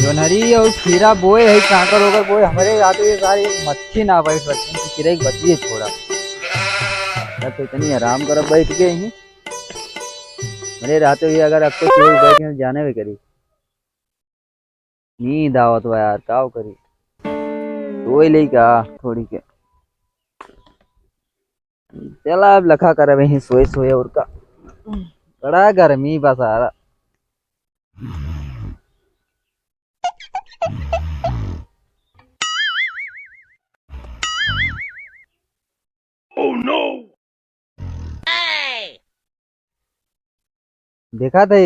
जोनहरी और खीरा बोए है कांकर होकर बोए हमारे आते ये सारी मच्छी ना बैठ सकते हैं खीरा एक बची है छोड़ा। मैं तो इतनी आराम कर बैठ गए ही मेरे रात हुई अगर अब तो कोई बैठ के जाने भी करी नींद आवत हुआ यार काव करी तो ले का थोड़ी के चला अब लखा कर वही सोए सोए और का बड़ा गर्मी बस आ रहा। Oh no! देखा था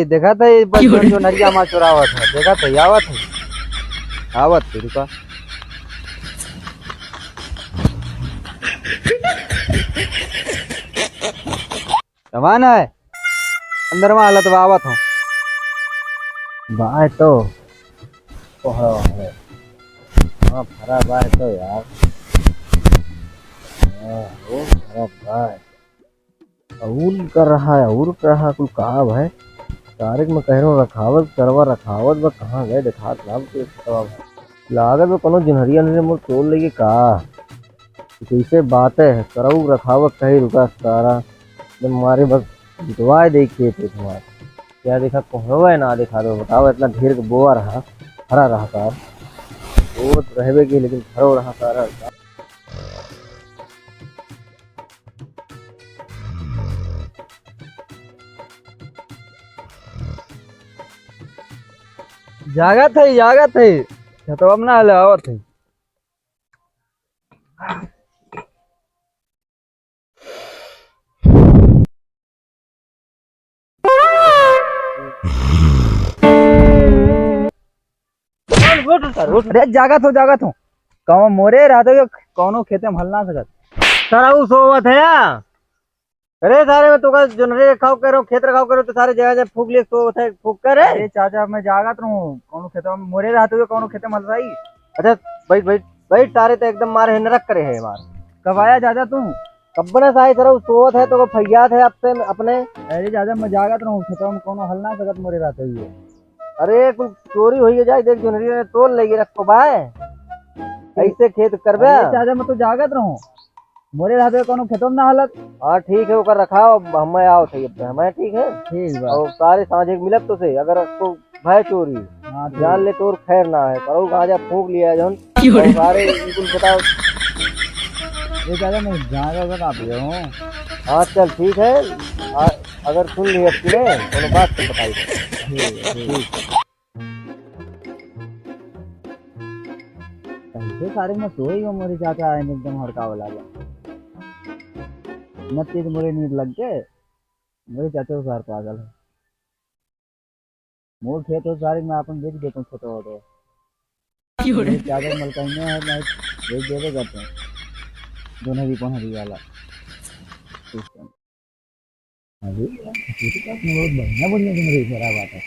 ये बस जो नरिया माँ चुरावत है देखा था आवत थी रुका कमान है अंदर में हालत आवत हो बाय तो है हाँ भरा बाय तो यार वो भरा बाय अउल कर रहा है अउल कर रहा कुल कहा भाई तारिक में कह रहा हूँ रखावत करवा रखावत बा कहाँ गए देखा नाम के लागत में कोनो जिनहरिया ने मोर तोड़ लेगी का कैसे बात है करऊ रखावत कहीं रुका सारा जब मारे बस जितवाए देखिए थे तुम्हारे क्या देखा कोहरवा है ना देखा दो बताओ इतना ढेर का बोआ रहा हरा रहा सार वो तो रहबे की लेकिन भरो रहा सारा जागत है छतवा में ना आवत है जागत हो कहूँ मोरे रहते कौनो खेते में हल ना सकत सारा वो सोवत है या? अरे सारे में तो जो नरे खाओ करो खेत रखाओ करो तो सारे जगह जगह फूक लिए सोवत है फूक कर अरे चाचा मैं जागत रहूं कौनो खेते में मोरे रहते हुए कौनो खेते में हल रही अच्छा बैठ बैठ बैठ तारे तो एकदम मारे नरक करे है मार कब आया चाचा तू कब ने साई तरह सोवत है तो फैयात है अपने अपने अरे चाचा मैं जागत रहूं खेतों में कौनो हल ना सकत मोरे रहते हुए अरे कुछ चोरी हुई जाए देख जुनरी ने तोड़ लेगी रखो भाई ऐसे खेत करबे चाचा मैं तो जागत रहूं मोरे रहते कोनो खेतों में ना हालत हाँ ठीक है ओकर रखाओ हमें आओ सही हमें ठीक है ठीक है और सारे साझे मिलब तो सही अगर तो भाई चोरी जान ले तोर खैर ना है पर गाजा फूंक लिया जौन सारे बिल्कुल बताओ ये चाचा मैं जागा आप हूँ हाँ चल ठीक है अगर सुन ली अपने कोनो बात तो बताइए ऐसे सारे में सोई हो मोरे चाचा आए एकदम हड़का वाला मत चीज मोरे नींद लग के मेरे चाचा को सार पागल है मोर खेत हो सारे मैं अपन बेच देता हूँ छोटा हो तो चाचा मलकाइने है मैं बेच देवे करते हैं दोनों भी कौन हरी वाला अभी बहुत बढ़िया बढ़िया मेरे खरा बात है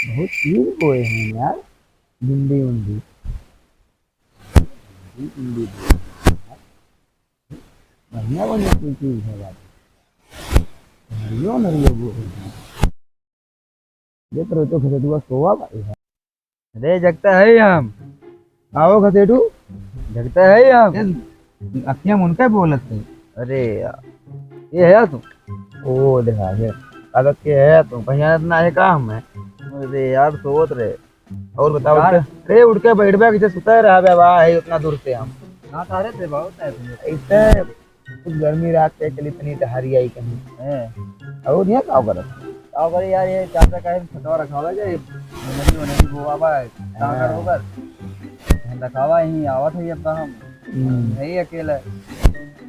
बहुत चीज बोए हैं यार भिंडी उंडी बढ़िया बढ़िया कोई चीज है बात नरियो वो ये तो खसेटुआ सोवा भाई है अरे जगता है हम आओ खसेटू जगता है हम अखियां उनका बोलत है अरे यार ये है तू ओ देखा है अगर के है तो भैया ना है काम है अरे यार सोत रे और बताओ अरे उठ के बैठ बे किसे सुता रहा बे वाह है उतना दूर से हम हां सारे थे बहुत है इतने कुछ गर्मी रात के लिए इतनी टहरी आई कहीं है और ये का करे यार ये चाचा का छटवा रखावा जाए नहीं गोवा बा का होगा रखावा ही आवत है अब हम नहीं अकेला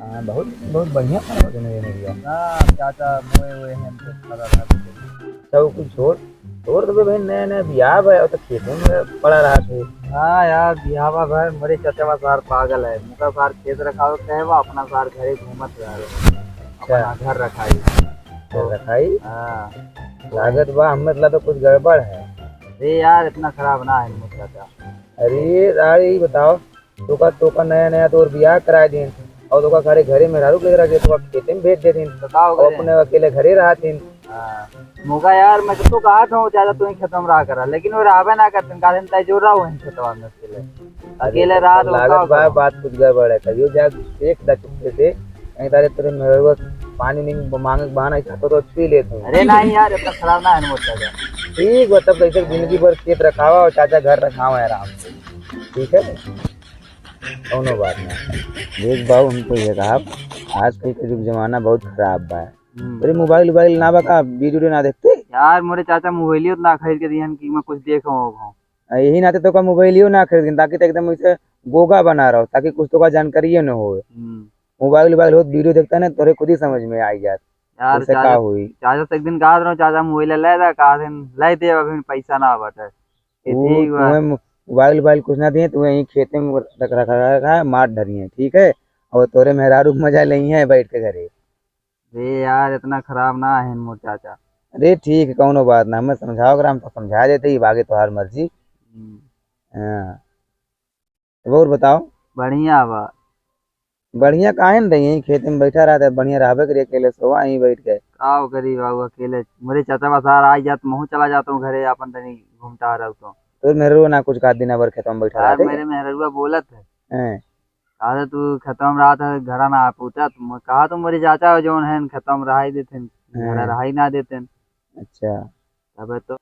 हां बहुत बहुत बढ़िया खाना बने मेरी हां चाचा मोए हुए हैं तो खरा था सब कुछ छोड़ तो बहन नया बियाह है तो खेतों में पड़ा रहा थे हाँ यार बियाह भाई मेरे चाचा सार पागल है मुका सार खेत रखा कहे वो अपना सार घरे घूमत रहा घर रखाई हाँ लागत बा हम मतलब तो कुछ गड़बड़ है अरे यार इतना खराब ना है मुझे चाचा अरे यार बताओ तो नया तो बियाह कराए दिन और तो घरे में रारू लेकर रखे तो खेते में भेज दे दिन बताओ अपने अकेले घरे रहा दिन मोगा यार मैं तो कहा था ज्यादा तू ही खत्म रहा करा, लेकिन वो रावे ना करते का दिन तय जो रहा वहीं खत्म में अकेले रात लागत बा बात कुछ गड़बड़ है। कहियो जा एक दा चुपके से कहीं तारे तेरे मेरे को पानी नहीं मांगे बहाना चाहतो तो छुई लेते हैं। अरे नहीं यार इतना खराब ना है मोटा जा। ठीक बा तब कैसे जिंदगी भर खेत रखावा और चाचा घर रखावा आराम से, ठीक है दोनों बात ना। देख बाबू हमको ये कहा आजकल के युग जमाना बहुत खराब बा। अरे मोबाइल मोबाइल ना बका वीडियो ना देखते यार मोरे चाचा मोबाइल उतना खरीद के दिहन कि मैं कुछ देखो यही नाते तो का मोबाइल ना खरीद ताकि एकदम ऐसे गोगा बना रहो ताकि कुछ तो का जानकारी न हो। मोबाइल मोबाइल हो वीडियो देखता ना तोरे खुद ही समझ में आई जात यार का हुई। चाचा से एक दिन कहा रहा चाचा मोबाइल ले दा कहा दिन ले दे अभी पैसा ना बटे ठीक बा। मोबाइल मोबाइल कुछ ना दिए तू यहीं खेते में रखा है मार धरी है, ठीक है और तोरे मेहरारू मजा नहीं है बैठ के घरे। अरे यार इतना खराब ना है मोर चाचा। अरे ठीक है कौनो बात ना हमें समझाओ हम तो समझा देते ही बागे तोहार मर्जी। हाँ और बताओ। बढ़िया बा। बढ़िया काहे न रही खेते में बैठा रहता है बढ़िया रहबे करिए अकेले सोवा यहीं बैठ के आओ गरीब बाबू अकेले मेरे चाचा बस आ जात महू चला जाता हूँ घरे अपन तनी घूमता रहा तो मेरे ना कुछ का दिन भर खेतों में बैठा यार मेरे मेहरुआ बोलत है कहा तू खत्म रहा था घर ना आ पूछा तुम कहा तुम मेरे चाचा जो है खत्म रहा ही देते रहा ही ना देते। अच्छा अब तो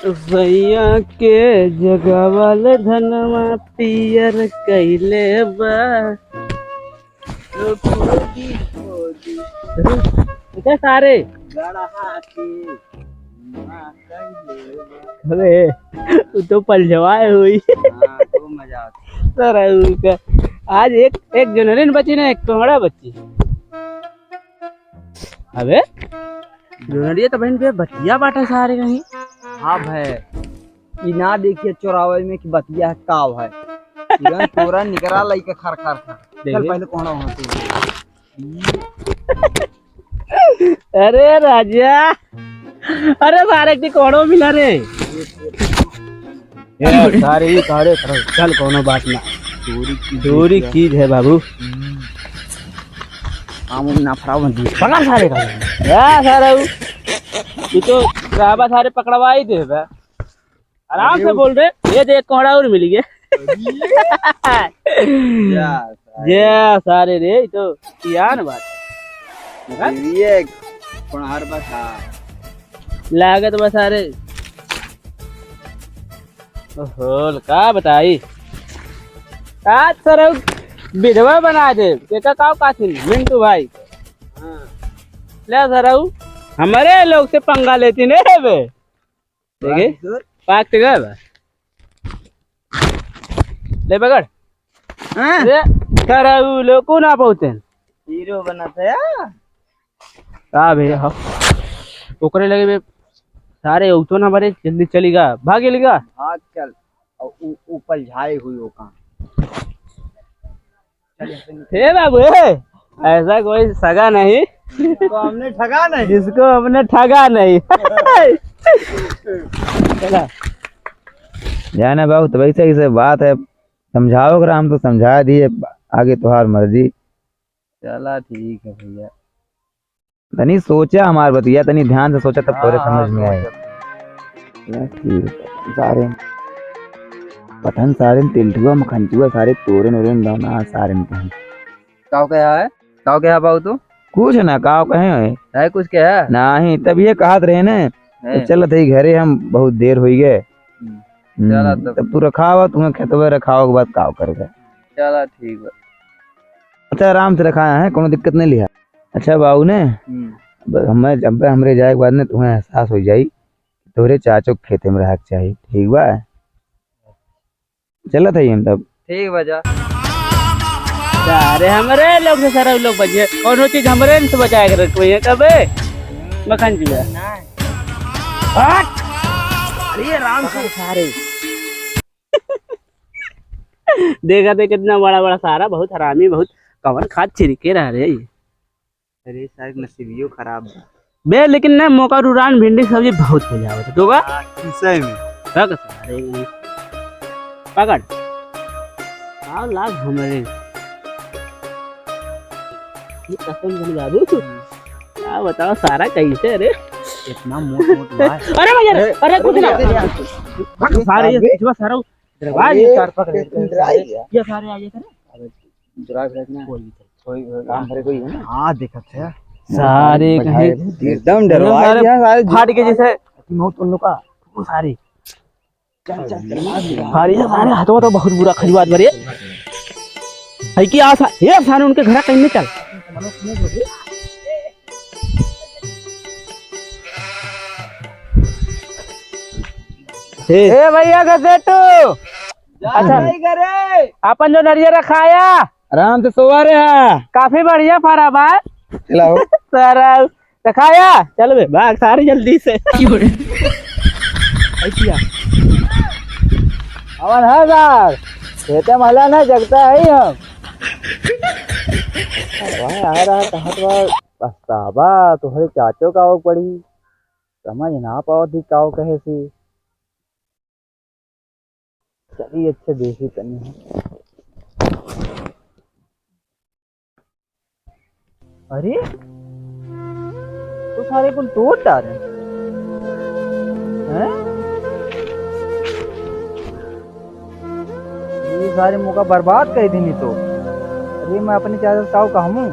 भैया के जगवाल धनवा पियर कैले बा सारे अरे तो पलझवाए हुई तो मजा सर आज एक जनवरी बची ना एक कोहड़ा बच्ची अबे जनवरी तो बहन पे बतिया बाटा सारे कहीं। हाँ भाई ना देखिए चौराहे में कि बतिया है काव है पूरा निकरा लइके खर खर चल पहले कोहड़ा वहां अरे राजा अरे सारे की कोहड़ो मिला रे सारे ही कारे चल कोनो बात ना दूरी चीज है बाबू ना फराव पकड़ सारे का सारा तू तो राबा सारे पकड़वा ही दे आराम से बोल रहे ये देख कोहड़ा और मिल गया सारे रे तो किया ना बात ये हर बात लागत बस सारे होल का बताई आज सर विधवा बना दे का काथिन मिंटू भाई ले सर हमारे लोग से पंगा लेती नहीं बे देखे पाक गए ले बगड़ सर लोग को ना पहुंचे हीरो बनाते का भैया ओकरे लगे बे सारे उतो ना बरे जल्दी चलेगा भाग लेगा। हाँ चल ऊपर झाई हुई हो कहाँ हे बाबू ऐसा कोई सगा नहीं जिसको हमने ठगा नहीं चला जाना बाबू तो वैसे ही बात है समझाओ अगर हम तो समझा दिए आगे तुम्हार मर्जी। चला ठीक है भैया तनी सोचा हमार बतिया तनी ध्यान से सोचा तब थोड़े समझ में आए। सारे पठन सारे तिलठुआ मखंचुआ सारे तोरे नोरे दाना सारे कहीं काव क्या है काव क्या बाबू तू कुछ ना काव कहे है कुछ क्या है नहीं तब ये कहत रहे ना तो चल थे घरे हम बहुत देर हो गए तब तू रखावा तुम्हें खेतवे रखाओ के बाद काव कर गए। चला ठीक है अच्छा आराम से रखाया है कोनो दिक्कत नहीं लिया। अच्छा बाबू ने हमें जब हमरे जाए के बाद ने तुम्हें एहसास हो जाई तोरे चाचो खेते में रह चाहिए ठीक बा चलत है हम तब ठीक बजा अरे हमारे लोग से सारे लोग बचे कौन चीज हमारे से बचाए कर रखो है कब मखन जी अरे राम से सारे देखा थे कितना बड़ा बड़ा सारा बहुत हरामी बहुत कवन खाद छिड़के रह रहे। अरे सारे नसीबियो खराब बे लेकिन ना मौका रुरान भिंडी सब्जी बहुत हो जावे तो सही में अरे पकड़ आओ लाग हमारे ये कसम बन बाबू क्या बताओ सारा कैसे अरे इतना मोट मोट भाई। अरे भैया अरे कुछ ना सारे ये पिछवा सारा भाई ये चार पकड़ ये सारे आगे करे कोई काम करे कोई है ना। हाँ देखत है सारे कहे एकदम डरवा सारे दिया सारे फाट के जैसे मौत उन लोग का वो सारे सारे हाथों तो बहुत बुरा खजवात भरे है कि आसा ये सारे उनके घर कहीं नहीं चल ए भैया का सेटू अच्छा करे अपन जो नरिया रखाया आराम से सोवा रहे हैं। काफी बढ़िया फरा बा चलाओ सारा रखाया चल बे भाग सारे जल्दी से अमन है यार खेते महिला ना जगता है हम आ रहा कहा पछतावा तुम्हारे चाचो का वो पड़ी समझ ना पाओ थी काओ कहे सी चलिए अच्छे देसी तनी है। अरे तो सारे को तोड़ डाले हैं ये सारे मौका बर्बाद कर दी नहीं तो अरे मैं अपने चाचा साहु कहूँ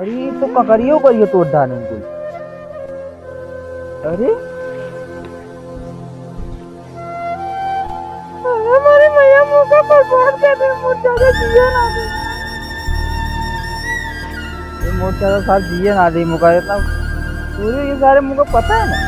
अरे तो ककरियो करियो तोड़ डाले उनको अरे हमारे भैया मौका बर्बाद कर दे मोट ज्यादा जिया ना दे ये मोट ज्यादा साल जिया ना दे मौका इतना पूरे ये सारे मुझको पता है ना